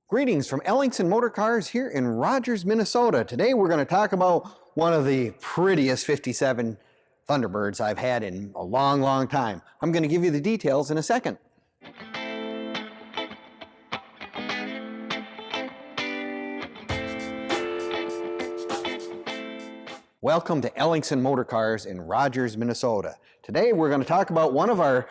Greetings from Ellingson Motorcars here in Rogers, Minnesota. Today we're going to talk about one of the prettiest 57 Thunderbirds I've had in a long time. I'm going to give you the details in a second. Welcome to Ellingson Motorcars in Rogers, Minnesota. Today we're going to talk about one of our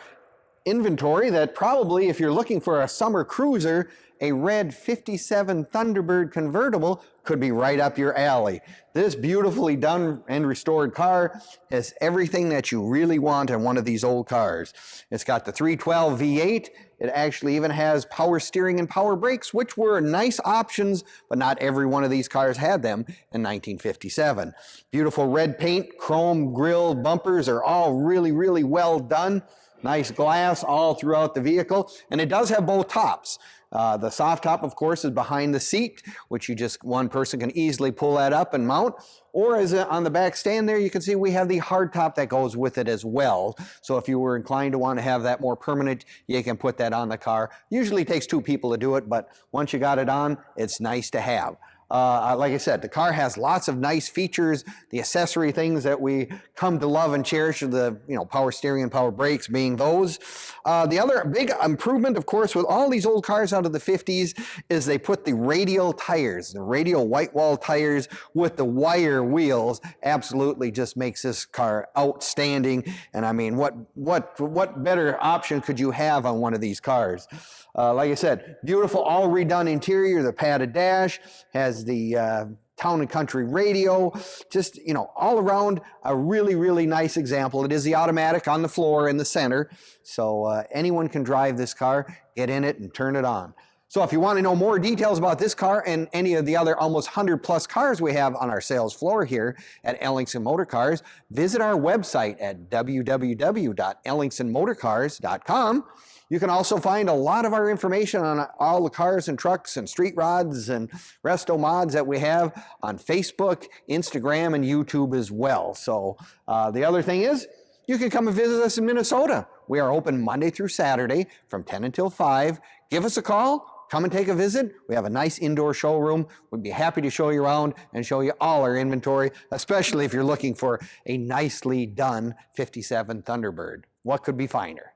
inventory that probably, if you're looking for a summer cruiser, a red 57 Thunderbird convertible could be right up your alley. This beautifully done and restored car has everything that you really want in one of these old cars. It's got the 312 V8. It actually even has power steering and power brakes, which were nice options, but not every one of these cars had them in 1957. Beautiful red paint, chrome grille bumpers are all really well done. Nice glass all throughout the vehicle, and it does have both tops. The soft top, of course, is behind the seat, which one person can easily pull that up and mount. Or as on the back stand there, you can see we have the hard top that goes with it as well. So if you were inclined to want to have that more permanent, you can put that on the car. Usually takes two people to do it, but once you got it on, it's nice to have. Like I said, the car has lots of nice features, the accessory things that we come to love and cherish, the power steering and power brakes being those. The other big improvement, of course, with all these old cars out of the 50s is they put the radial tires, the radial white wall tires with the wire wheels. Absolutely just makes this car outstanding. And I mean, what better option could you have on one of these cars? Like I said, beautiful all redone interior, the padded dash, has the town and country radio, just, all around a really nice example. It is the automatic on the floor in the center, so anyone can drive this car, get in it and turn it on. So if you want to know more details about this car and any of the other almost 100+ cars we have on our sales floor here at Ellingson Motorcars, visit our website at www.ellingsonmotorcars.com. You can also find a lot of our information on all the cars and trucks and street rods and resto mods that we have on Facebook, Instagram, and YouTube as well. So the other thing is, you can come and visit us in Minnesota. We are open Monday through Saturday from 10 until 5. Give us a call. Come and take a visit. We have a nice indoor showroom. We'd be happy to show you around and show you all our inventory, especially if you're looking for a nicely done 57 Thunderbird. What could be finer?